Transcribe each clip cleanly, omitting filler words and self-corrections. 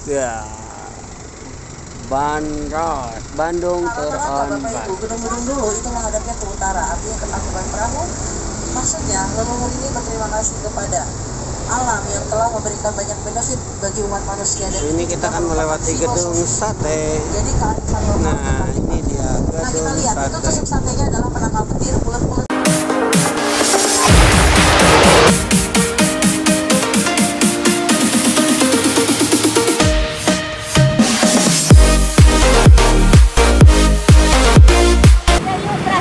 Ya. Bandros, Bandung Kalau ternyata Bapak Teronbas. Ibu, gedung-gedung dulu itu menghadapnya ke utara, artinya ke Tangkuban Perahu. Maksudnya leluhur ini berterima kasih kepada alam yang telah memberikan banyak benefit bagi umat manusia. Dan Ini kita akan melewati gedung sate. Jadi kearifan lokal. Nah, ini dia Nah, kita gedung lihat itu sate. tusuk satenya adalah penangkal petir bulat-bulat.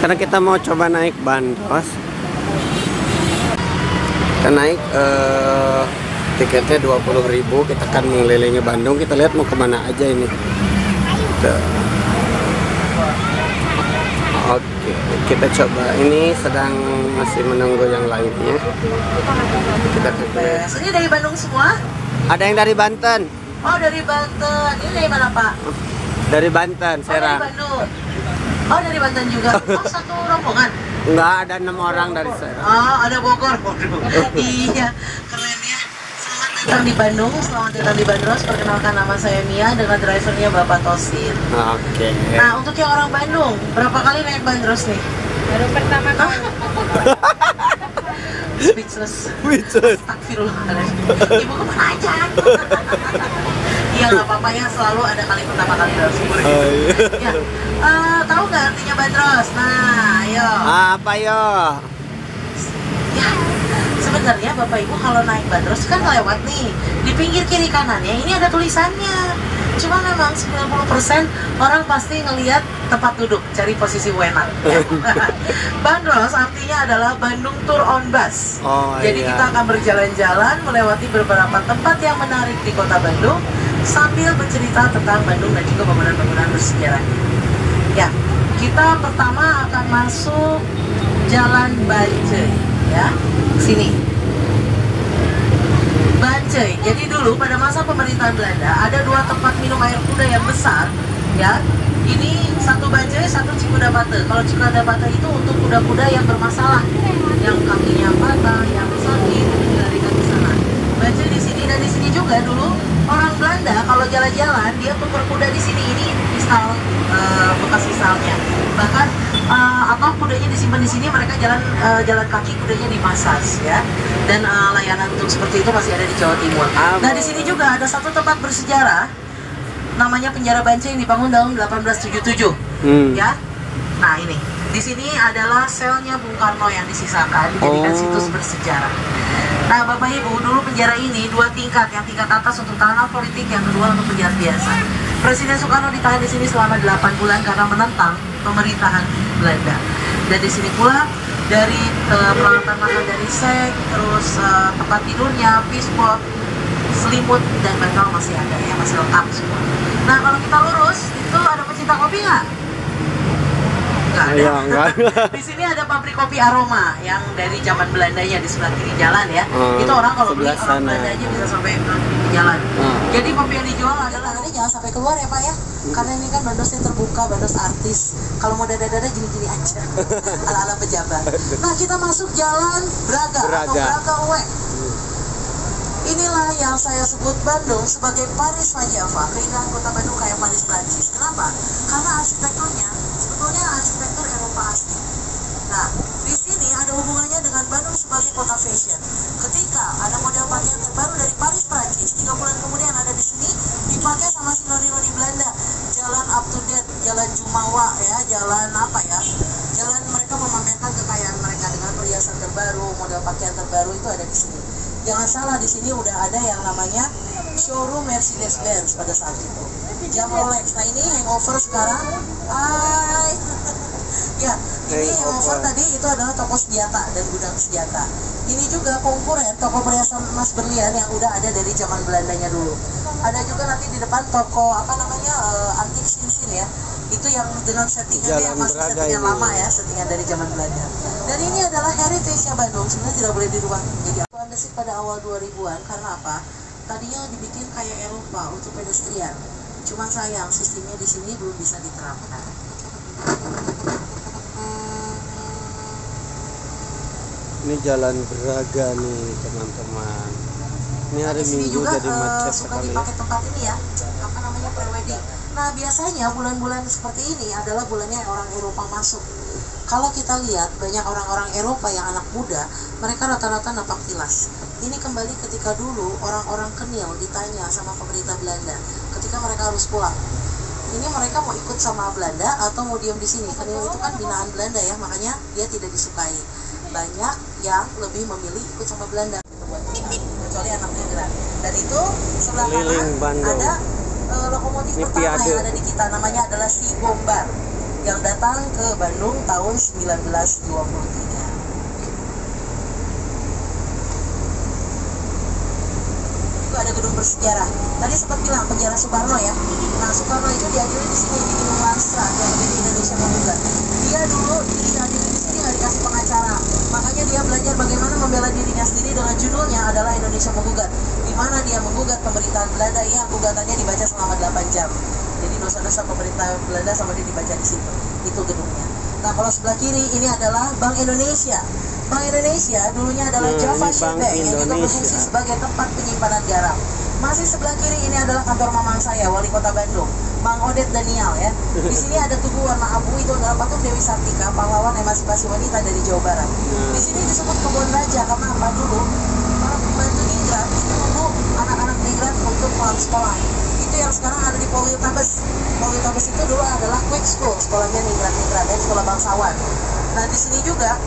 Karena kita mau coba naik bandros, kita naik tiketnya 20.000. Kita akan mengelilingi Bandung. Kita lihat mau kemana aja ini. Tuh. Oke, kita coba. Ini sedang masih menunggu yang lainnya. Kita coba. Ini dari Bandung semua? Ada yang dari Banten. Oh, dari Banten. Ini dari mana, Pak? Dari Banten, Oh, dari Serang. Bandung. Oh, dari Banten juga. Oh, satu rombongan. Enggak, ada 6 orang dari Serang. Oh, ada Bogor. Iya, keren ya. Selamat datang di Bandung, selamat datang di Bandros. Perkenalkan, nama saya Mia dengan drivernya Bapak Tosin. Oke. Nah, untuk yang orang Bandung, berapa kali naik Bandros nih? Baru pertama kali. Speechless. Astagfirullahaladzim. Ibu kemana aja? Iya, nggak apa-apa ya, selalu ada kali pertama kali dalam seumur hidup. Oh, iya. Ya. Tahu nggak artinya Bandros? Nah, ayo. Apa yo? Ya, sebenarnya Bapak Ibu kalau naik bandros kan lewat nih di pinggir kiri kanannya ini ada tulisannya. Cuma memang 90% orang pasti ngelihat tempat duduk, cari posisi enak. Ya. Bandros artinya adalah Bandung Tour on Bus. Oh, Jadi iya. kita akan berjalan-jalan melewati beberapa tempat yang menarik di Kota Bandung sambil bercerita tentang Bandung dan juga bangunan-bangunan bersejarahnya. Ya, kita pertama akan masuk Jalan Bancai, ya, sini. Bancai. Jadi dulu pada masa pemerintahan Belanda ada 2 tempat minum air kuda yang besar, ya. Ini satu Bancai, satu Cikudapate. Kalau Cikudapate itu untuk kuda-kuda yang bermasalah, yang kakinya patah, yang sakit, dilarikan ke sana. Bancai di sini dan di sini juga dulu orang Belanda kalau jalan-jalan dia tuker kuda di sini. Ini istal, bekas istalnya. Bahkan atau kudanya disimpan di sini, mereka jalan kaki, kudanya dimasas, ya. Dan layanan untuk seperti itu masih ada di Jawa Timur. Nah, di sini juga ada satu tempat bersejarah namanya Penjara Bancai yang dibangun tahun 1877. Ya. Nah, ini. Di sini adalah selnya Bung Karno yang disisakan dijadikan situs bersejarah. Nah, Bapak Ibu, dulu penjara ini 2 tingkat. Yang tingkat atas untuk tahanan politik, yang kedua untuk penjahat biasa. Presiden Soekarno ditahan di sini selama 8 bulan karena menentang pemerintahan Belanda. Dan di sini pula dari peralatan makan dari sek, terus tempat tidurnya, pispot, selimut dan bantal masih ada ya, masih lengkap semua. Nah, kalau kita lurus itu ada pecinta kopi nggak? Nggak ada. Ya, enggak. Di sini ada pabrik kopi Aroma yang dari zaman Belandanya di sebelah kiri jalan ya. Itu orang kalau beli sebelah orang sana. Belanda aja bisa sampai ke jalan. Jadi kopi yang dijual adalah ini jangan sampai keluar ya Pak ya. Karena ini kan bandosnya terbuka, bandos artis. Kalau mau dada-dada gini-gini aja. Ala-ala pejabat. Nah, kita masuk jalan Braga atau Braga Uwek. Inilah yang saya sebut Bandung sebagai Paris Van Java. Keindahan kota Bandung kayak Paris Prancis. Kenapa? Karena arsitekturnya sebetulnya arsitektur Eropa asli. Nah, di sini ada hubungannya dengan Bandung sebagai kota fashion. Ketika ada model pakaian terbaru dari Paris Prancis, 3 bulan kemudian ada di sini dipakai sama si noni-noni Belanda. Jalan up to date, jalan Jumawa ya, jalan apa ya? Jalan mereka memamerkan kekayaan mereka dengan perhiasan terbaru, model pakaian terbaru itu ada di sini. Jangan salah, di sini udah ada yang namanya showroom Mercedes-Benz pada saat itu. Jam Rolex. Nah, ini hangover sekarang. Hai. Ya, ini hangover tadi itu adalah toko senjata dan gudang senjata. Ini juga konkuren toko perhiasan emas berlian yang udah ada dari zaman Belandanya dulu. Ada juga nanti di depan toko apa namanya antik sin-sin ya. Itu yang dengan settingannya yang masih settingan lama ya, settingan dari zaman Belanda. Dan ini adalah heritage-nya Bandung, sebenarnya tidak boleh dirubah jadi andesit pada awal 2000-an. Karena apa? Tadinya dibikin kayak Eropa untuk pedestrian. Cuman sayang sistemnya di sini belum bisa diterapkan. Ini jalan Braga nih teman-teman. Ini hari Minggu juga, jadi macet suka sekali. dipakai tempat ini ya, ready. Nah biasanya bulan-bulan seperti ini adalah bulannya orang Eropa masuk. Kalau kita lihat banyak orang-orang Eropa yang anak muda, mereka rata-rata napak tilas. Ini kembali ketika dulu orang-orang Kenil ditanya sama pemerintah Belanda ketika mereka harus pulang. Ini mereka mau ikut sama Belanda atau mau diam di sini. Kenil itu kan binaan Belanda ya, makanya dia tidak disukai. Banyak yang lebih memilih ikut sama Belanda, kecuali anak migran. Dan itu sebelah kanan ada lokomotif pertama yang ada di kita, namanya adalah Si Bombard yang datang ke Bandung tahun 1923. Itu ada gedung bersejarah. Tadi sempat bilang penjara Soekarno ya. Nah Soekarno itu diadili di sini di Gedung Lastra, di Indonesia Menggugat. Dia dulu diadili di sini nggak dikasih pengacara. Makanya dia belajar bagaimana membela dirinya sendiri dengan judulnya adalah Indonesia Menggugat. Di mana dia menggugat pemerintahan Belanda yang gugatannya dibaca selama 8 jam. Jadi dosa-dosa pemerintah Belanda sama dia dibaca di situ. Itu gedungnya. Nah kalau sebelah kiri ini adalah Bank Indonesia. Bank Indonesia dulunya adalah Java Bank yang juga berfungsi sebagai tempat penyimpanan garam. Masih sebelah kiri ini adalah kantor mamang saya, Wali Kota Bandung, Mang Odet Daniel ya. Di sini ada tugu warna abu, itu adalah patung Dewi Sartika, pahlawan emansipasi wanita dari Jawa Barat. Di sini disebut kebun raja karena apa dulu? Para pembantu migran itu menunggu anak-anak migran untuk pulang sekolah. Itu yang sekarang ada di Politeabes. Politeabes itu dulu adalah quick school, sekolahnya migran-migran dan sekolah bangsawan. Nah di sini juga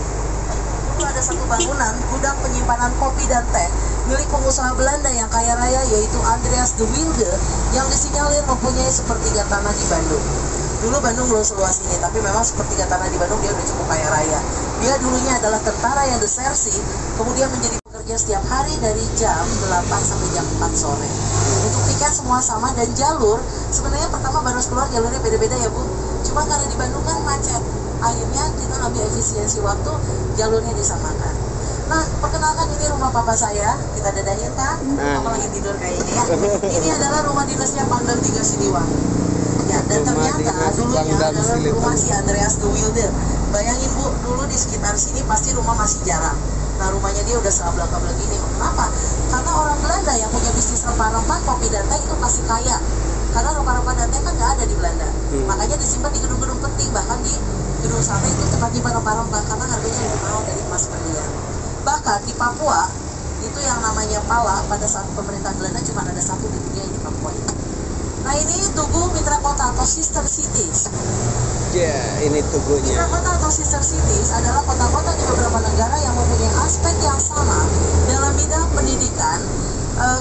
ada satu bangunan gudang penyimpanan kopi dan teh milik pengusaha Belanda yang kaya raya, yaitu Andreas de Wilde, yang disinyalir mempunyai sepertiga tanah di Bandung. Dulu Bandung belum seluas ini, tapi memang sepertiga tanah di Bandung dia udah cukup kaya raya. Dia dulunya adalah tentara yang desersi, kemudian menjadi pekerja setiap hari dari jam 8 sampai jam 4 sore. Untuk tiket semua sama dan jalur, sebenarnya pertama baru keluar jalurnya beda-beda ya Bu. Cuma karena di Bandung kan macet, akhirnya kita ngambil efisiensi waktu, jalurnya disamakan. Nah, perkenalkan ini rumah papa saya, kita dadahin kan, papa lagi tidur kayak ini ya. Ini adalah rumah dinasnya Pangdam 3 Siliwangi. Ya, dan ternyata dulunya adalah rumah si Andreas de Wilde. Bayangin Bu, dulu di sekitar sini pasti rumah masih jarang. Nah, rumahnya dia udah seablak-ablak gini. Kenapa? Karena orang Belanda yang punya bisnis rempah-rempah, kopi dan teh itu pasti kaya. Karena rempah-rempah dan teh kan nggak ada di Belanda. Makanya disimpan di gedung-gedung penting, bahkan di gedung sate itu tempat nyimpan rempah-rempah karena harganya lebih mahal dari emas berlian. Bahkan di Papua itu yang namanya pala pada saat pemerintahan Belanda cuma ada satu di dunia di Papua itu. Nah ini Tugu Mitra Kota atau Sister Cities. Ya, ini tugunya. Mitra Kota atau Sister Cities adalah kota-kota di beberapa negara yang mempunyai aspek yang sama dalam bidang pendidikan,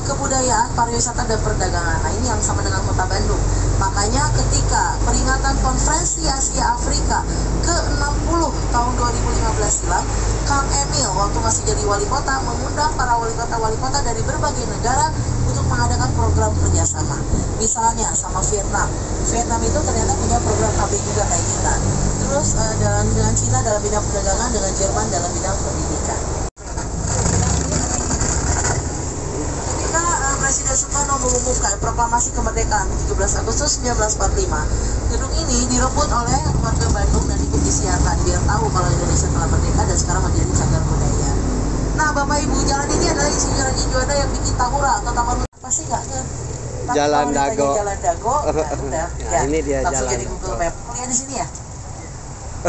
kebudayaan, pariwisata, dan perdagangan. Nah ini yang sama dengan kota Bandung. Makanya ketika peringatan konferensi Asia Afrika ke-60 tahun 2015 silam, Kang Emil waktu masih jadi wali kota mengundang para wali kota dari berbagai negara untuk mengadakan program kerjasama. Misalnya sama Vietnam. Vietnam itu ternyata punya program KB juga kayak kita. Terus dengan Cina dalam bidang perdagangan, dengan Jerman dalam bidang pendidikan. Presiden Soekarno mengumumkan proklamasi kemerdekaan 17 Agustus 1945. Gedung ini direbut oleh warga Bandung dan ikut disiarkan biar tahu kalau Indonesia telah merdeka dan sekarang menjadi cagar budaya. Nah Bapak Ibu, jalan ini adalah Insinyur Haji Juanda yang bikin Tahura atau Taman pasti nggak ke Jalan Dago. Jalan Dago. Nah, udah. Ya, ini dia langsung jalan. jadi Google Map. Lihat di sini ya.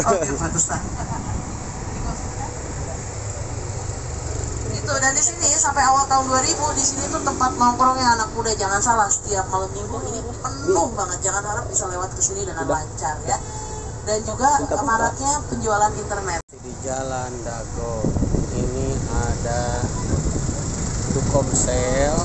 Oke, pantesan. Itu dan di sini sampai awal tahun 2000 di sini tuh tempat nongkrongnya anak muda. Jangan salah, setiap malam minggu ini penuh banget. Jangan harap bisa lewat ke sini dengan lancar ya. Dan juga maraknya penjualan internet. Di Jalan Dago ini ada Telkomsel.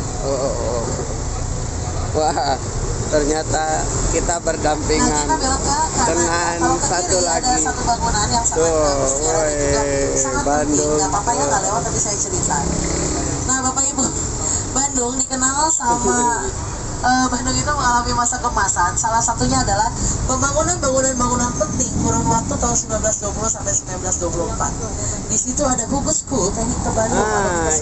Wah, ternyata kita berdampingan dengan satu lagi. Ada satu bangunan yang sangat bagus, sejarahnya juga sangat penting. Gak apa-apa ya nggak lewat, tapi saya cerita. Nah Bapak Ibu, Bandung dikenal sama Bandung itu mengalami masa kemasan. Salah satunya adalah bangunan penting kurun waktu tahun 1920 sampai 1924. Di situ ada Hugo School, Teknik Bandung.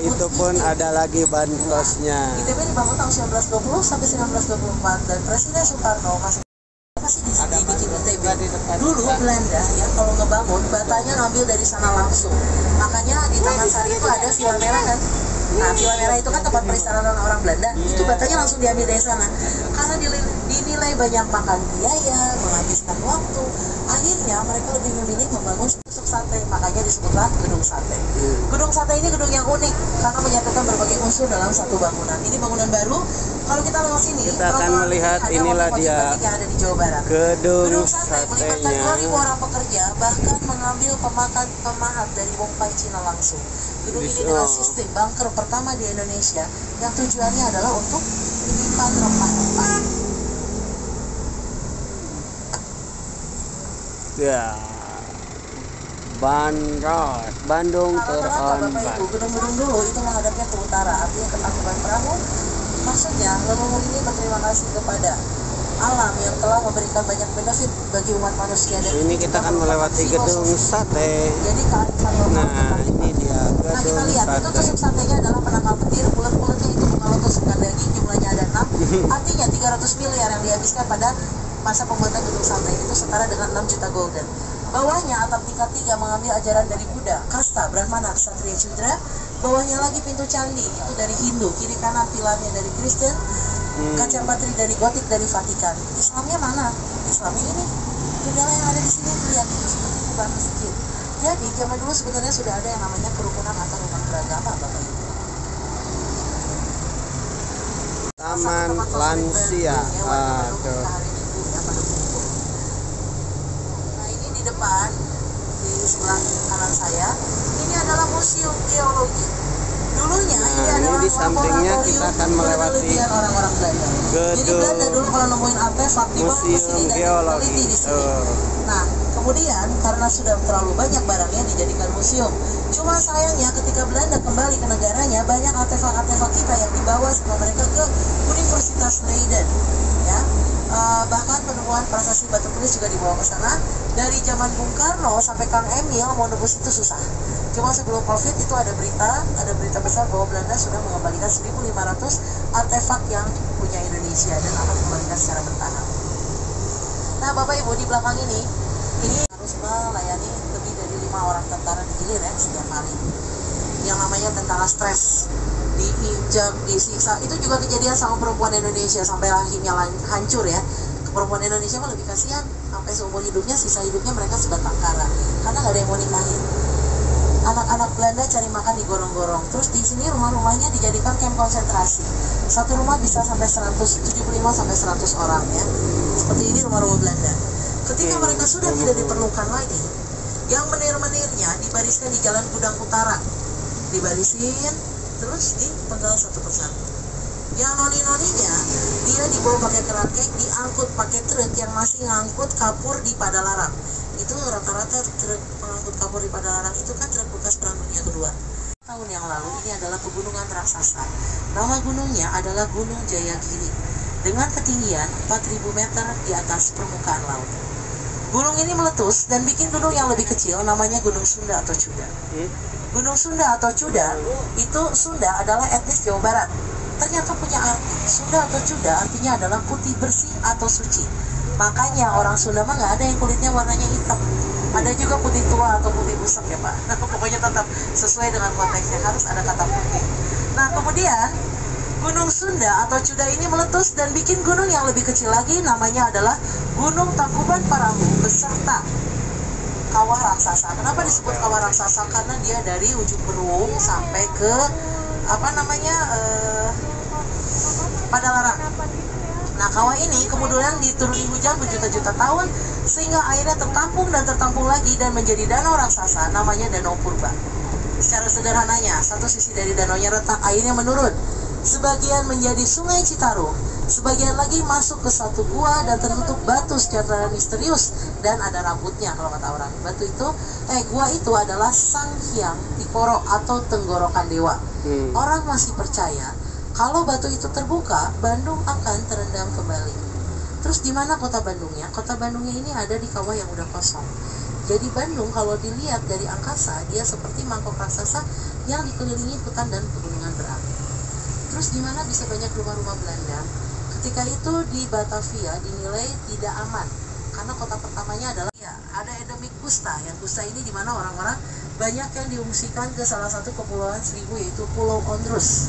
Itu pun ada lagi bantosnya. ITB dibangun tahun 1920 sampai 1924 dan Presiden Soekarno masih dibikin ITB. Dulu Belanda ya kalau ngebangun batanya ngambil dari sana langsung. Makanya di Taman Sari itu ada Villa Merah kan. Nah, Villa Merah itu kan tempat peristirahatan orang Belanda. Itu batanya langsung diambil dari sana. Karena dinilai banyak makan biaya, menghabiskan waktu. Akhirnya mereka lebih memilih membangun tusuk sate, makanya disebutlah gedung sate. Gedung sate ini gedung yang unik karena menyatukan berbagai unsur dalam satu bangunan. Ini bangunan baru. Kalau kita lewat sini, kita akan melihat inilah dia yang ada di Jawa Barat. Gedung sate melibatkan satenya. 2.000 orang pekerja, bahkan mengambil pemahat dari bongkai Cina langsung. Gedung ini dengan sistem bunker pertama di Indonesia yang tujuannya adalah untuk menyimpan rempah-rempah. Ya, Bandung Bapak terhormat. Ibu, gedung-gedung dulu itu menghadapnya ke utara, artinya ke Tangkuban Perahu. Maksudnya, leluhur ini berterima kasih kepada alam yang telah memberikan banyak benefit bagi umat manusia. Dan Ini kita akan melewati gedung sate. Jadi kearifan lokal. Nah, ini dia Nah, kita gedung lihat itu sate. tusuk satenya adalah penangkal petir, bulat-bulatnya itu kalau tusukkan daging jumlahnya ada 6. Artinya 300 miliar yang dihabiskan pada masa pembuatan gedung sate itu setara dengan 6 juta golden. Bawahnya atap tingkat 3 mengambil ajaran dari Buddha, kasta, Brahmana, Ksatria, Cudra. Bawahnya lagi pintu candi itu dari Hindu, kiri kanan pilarnya dari Kristen, kaca patri dari Gotik dari Vatikan. Islamnya mana? Islamnya ini. Jendela yang ada di sini lihat itu seperti kubah masjid. Jadi zaman dulu sebenarnya sudah ada yang namanya kerukunan antar umat beragama, Bapak Ibu. Taman lansia. Aduh. Nah, ini di depan di sebelah kanan saya, ini adalah museum geologi. Dulunya Nah, ini ini adalah di sampingnya kita akan melewati penelitian orang-orang Belanda. Jadi Belanda dulu kalau nemuin artefak di bawah sini Museum dan Geologi. teliti di sini. Nah, kemudian karena sudah terlalu banyak barangnya dijadikan museum. Cuma sayangnya ketika Belanda kembali ke negaranya, banyak artefak-artefak kita yang dibawa sama mereka ke Universitas Leiden. Ya, bahkan penemuan prasasti batu tulis juga dibawa ke sana. Dari zaman Bung Karno sampai Kang Emil mau nebus itu susah. Cuma sebelum Covid itu ada berita besar bahwa Belanda sudah mengembalikan 1.500 artefak yang punya Indonesia dan akan dikembalikan secara bertahap. Nah, Bapak Ibu, di belakang ini harus melayani lebih dari 5 orang tentara digilir ya setiap hari. Yang namanya tentara stres, diinjak, disiksa. Itu juga kejadian sama perempuan Indonesia sampai rahimnya hancur ya. Perempuan Indonesia mah lebih kasihan, sampai seumur hidupnya, sisa hidupnya mereka sebatang kara karena nggak ada yang mau nikahin. Anak-anak Belanda cari makan di gorong-gorong. Terus di sini rumah-rumahnya dijadikan kamp konsentrasi. Satu rumah bisa sampai 175 sampai 100 orang ya. Seperti ini rumah-rumah Belanda. Ketika mereka sudah tidak diperlukan lagi, yang menir-menirnya dibariskan di Jalan Gudang Utara. Dibarisin, terus dipenggal satu persatu. Yang noni-noninya, dia dibawa pakai kerangkeng, diangkut pakai truk yang masih ngangkut kapur di Padalarang. Itu rata-rata truk pengangkut kapur di Padalarang itu kan truk bekas Perang Dunia Kedua. Tahun yang lalu ini adalah pegunungan raksasa. Nama gunungnya adalah Gunung Jayagiri dengan ketinggian 4.000 meter di atas permukaan laut. Gunung ini meletus dan bikin gunung yang lebih kecil namanya Gunung Sunda atau Cuda. Gunung Sunda atau Cuda itu, Sunda adalah etnis Jawa Barat. Ternyata punya arti. Sunda atau Cuda artinya adalah putih bersih atau suci. Makanya orang Sunda mah nggak ada yang kulitnya warnanya hitam. Ada juga putih tua atau putih busuk ya Pak. Pokoknya tetap sesuai dengan konteksnya, harus ada kata putih. Nah kemudian Gunung Sunda atau Cuda ini meletus dan bikin gunung yang lebih kecil lagi namanya adalah Gunung Tangkuban Perahu beserta kawah raksasa. Kenapa disebut kawah raksasa? Karena dia dari ujung Berung sampai ke Padalarang. Nah kawah ini kemudian dituruni hujan berjuta-juta tahun sehingga airnya tertampung dan tertampung lagi dan menjadi danau raksasa namanya Danau Purba. Secara sederhananya, satu sisi dari danaunya retak, airnya menurun. Sebagian menjadi Sungai Citarum, sebagian lagi masuk ke satu gua dan tertutup batu secara misterius dan ada rambutnya kalau kata orang. Gua itu adalah Sang Hyang Tikoro atau tenggorokan dewa. Orang masih percaya kalau batu itu terbuka, Bandung akan terendam kembali. Terus di mana kota Bandungnya? Kota Bandungnya ini ada di kawah yang udah kosong. Jadi Bandung kalau dilihat dari angkasa, dia seperti mangkok raksasa yang dikelilingi hutan dan pegunungan berapi. Terus di mana bisa banyak rumah-rumah Belanda? Ketika itu di Batavia dinilai tidak aman karena kota pertamanya adalah ada endemik kusta. Yang kusta ini di mana orang-orang banyak yang diungsikan ke salah satu kepulauan seribu yaitu Pulau Ondrus.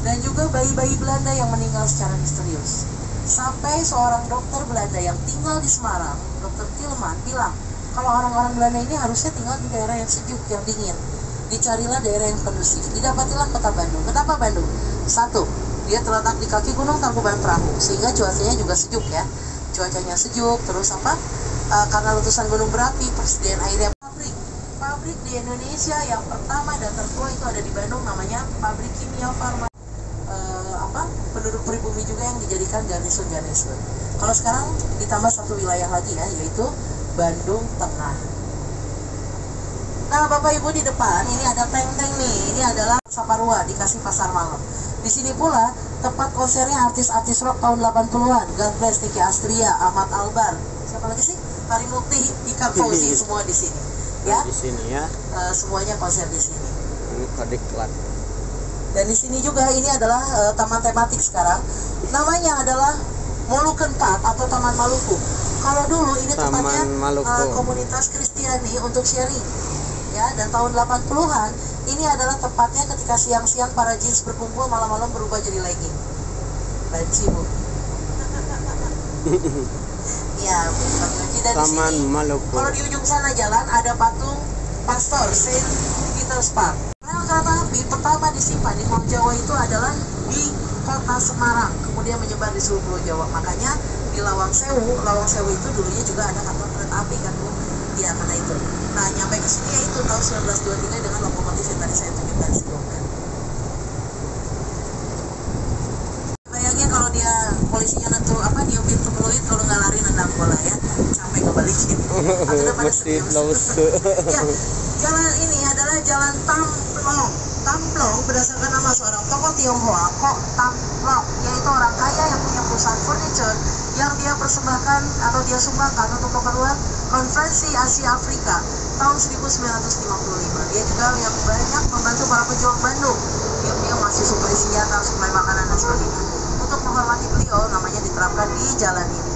Dan juga bayi-bayi Belanda yang meninggal secara misterius. Sampai seorang dokter Belanda yang tinggal di Semarang, Dokter Tilman, bilang kalau orang-orang Belanda ini harusnya tinggal di daerah yang sejuk, yang dingin. Dicarilah daerah yang kondusif. Didapatilah kota Bandung. Kenapa Bandung? Satu, dia terletak di kaki gunung Tangkuban Perahu, sehingga cuacanya juga sejuk ya. Cuacanya sejuk, terus apa? Karena letusan gunung berapi, persediaan airnya. Pabrik di Indonesia yang pertama dan tertua itu ada di Bandung, namanya Pabrik Kimia Farma. Penduduk pribumi juga yang dijadikan garnison. Kalau sekarang ditambah satu wilayah lagi ya, yaitu Bandung Tengah. Nah Bapak Ibu, di depan ini ada tank-tank nih. Ini adalah Saparua, dikasih pasar malam. Di sini pula tempat konsernya artis-artis rock tahun 80-an, God Bless, Nicky Astria, Ahmad Albar, siapa lagi sih? Hari Mukti, Ika Fauzi, semua di sini. Ya, di sini ya. Semuanya konser di sini. Ini Kadiklat. Dan di sini juga ini adalah taman tematik sekarang. Namanya adalah Moluken Park atau Taman Maluku. Kalau dulu ini tempatnya komunitas Kristiani untuk sharing. Ya, dan tahun 80-an ini adalah tempatnya ketika siang-siang para jeans berkumpul, malam-malam berubah jadi legging. Banci, Bu. Ya, dan Taman di sini, Maluku. kalau di ujung sana jalan ada patung Pastor Saint Peter's Park. Rel kereta api pertama disimpan di Pulau Jawa itu adalah di kota Semarang, kemudian menyebar di seluruh Pulau Jawa. Makanya di Lawang Sewu itu dulunya juga ada kantor kereta api kan Bu. Iya, kata itu. Nah, nyampe ke sini yaitu tahun 1923 dengan lokomotif yang tadi saya tunjukkan sebelumnya. Bayangin kalau dia polisinya nentu dia pintu peluit, kalau nggak lari nendang bola ya, sampai ngebalikin. Atau udah pada setia. Ya, jalan ini adalah Jalan Tamplong. Tamplong berdasarkan nama seorang tokoh Tionghoa, Kok Tamplong, yaitu orang kaya yang punya perusahaan furniture yang dia persembahkan atau dia sumbangkan untuk keperluan Konferensi Asia Afrika tahun 1955. Dia juga yang banyak membantu para pejuang Bandung. Dia masih suplai senjata, suplai makanan dan sebagainya. Untuk menghormati beliau, namanya diterapkan di jalan ini.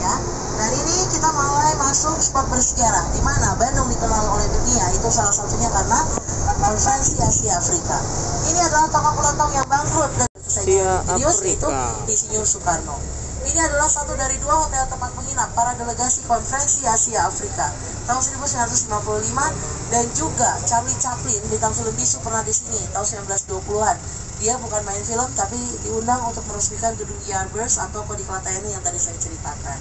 Ya, dari ini kita mulai masuk spot bersejarah di mana Bandung dikenal oleh dunia. Itu salah satunya karena Konferensi Asia Afrika. Ini adalah toko kelotong yang bangkrut dan video itu Insinyur Soekarno. Ini adalah satu dari dua hotel tempat menginap para delegasi Konferensi Asia Afrika tahun 1955, dan juga Charlie Chaplin, bintang film bisu, pernah di sini tahun 1920-an. Dia bukan main film tapi diundang untuk meresmikan gedung Yardbirds atau Kodiklat TNI yang tadi saya ceritakan.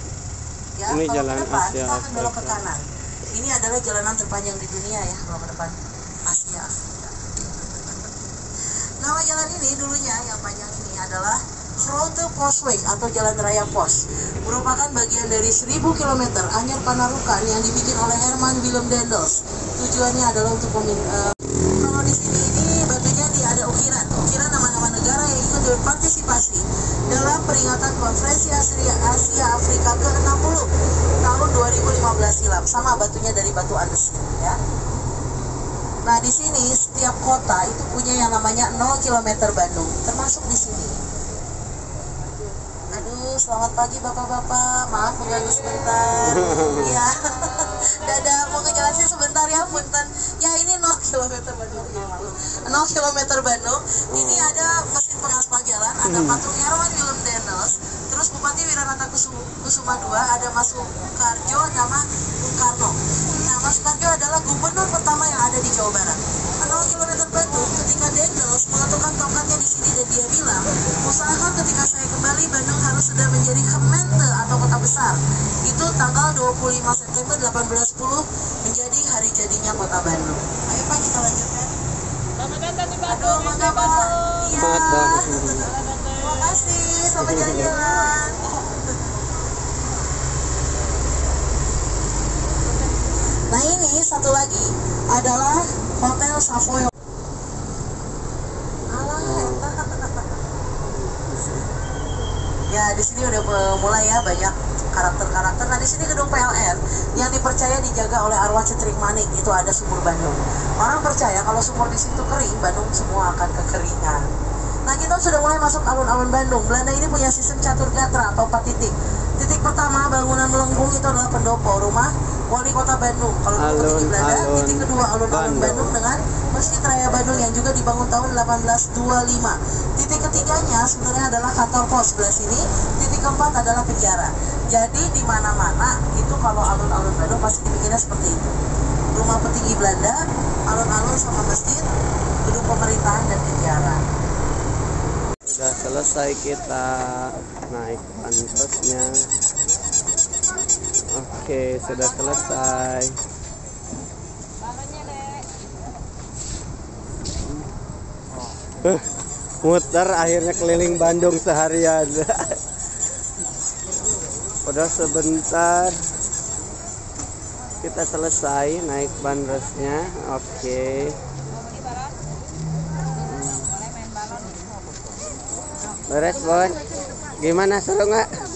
Ya, ini kalau jalan ke depan Asia kita akan belok ke Afrika. kanan. Ini adalah jalanan terpanjang di dunia ya, kalau ke depan Asia Afrika. Nama jalan ini dulunya yang panjang ini adalah Grote Postweg atau Jalan Raya Pos, merupakan bagian dari 1000 km anyar Panarukan yang dibikin oleh Herman Willem Daendels. Tujuannya adalah untuk kalau di sini ini bagiannya ada ukiran nama-nama negara yang ikut berpartisipasi dalam peringatan Konferensi Asia Afrika ke-60 tahun 2015 silam. Sama batunya dari batu andesit ya. Nah, di sini setiap kota itu punya yang namanya 0 km Bandung, termasuk di sini. Aduh, selamat pagi Bapak-bapak. Maaf mengganggu sebentar. Ya. Dadah, mau ngejelasin sebentar ya, punten. Ya, ini 0 km Bandung. 0 km Bandung. Ini ada mesin pengaspal jalan, ada patung Herman Willem Daendels, terus Bupati Wiranata Kusuma II, ada Mas Soekarjo, nama Bung Karno. Nah, Mas Soekarjo adalah gubernur pertama yang ada di Jawa Barat. 0 km Bandung, ketika Daendels mengetukkan tongkatnya di sini dan dia bilang, usahakan ketika saya kembali Bandung harus sudah menjadi Gemeente atau kota besar. Itu tanggal 25 September 1810 menjadi hari jadinya kota Bandung. Ayo Pak, kita lanjutkan. Selamat datang di Bandung. Aduh, mangga Pak. Iya. Bandung. Terima kasih, selamat jalan-jalan. Nah, ini satu lagi adalah Hotel Savoy. Ya, di sini udah mulai ya banyak karakter-karakter. Nah, di sini gedung PLN yang dipercaya dijaga oleh arwah Cetrik Manik, itu ada sumur Bandung. Orang percaya kalau sumur di situ kering, Bandung semua akan kekeringan. Nah, kita sudah mulai masuk alun-alun Bandung. Belanda ini punya sistem catur gatra atau 4 titik. Titik pertama bangunan melengkung itu adalah pendopo, rumah wali kota Bandung. Kalau dulu di Belanda, titik kedua alun-alun Bandung dengan Masjid Raya Bandung yang juga dibangun tahun 1825. Titik ketiganya sebenarnya adalah kantor pos sebelah sini. Titik keempat adalah penjara. Jadi di mana-mana itu kalau alun-alun Bandung pasti dibikinnya seperti itu. Rumah petinggi Belanda, alun-alun sama masjid, gedung pemerintahan dan penjara. Sudah selesai kita naik pantasnya. Oke, sudah selesai. Muter akhirnya keliling Bandung seharian. Udah sebentar kita selesai naik bandrosnya. Oke. Beres, Bon. Gimana, seru nggak?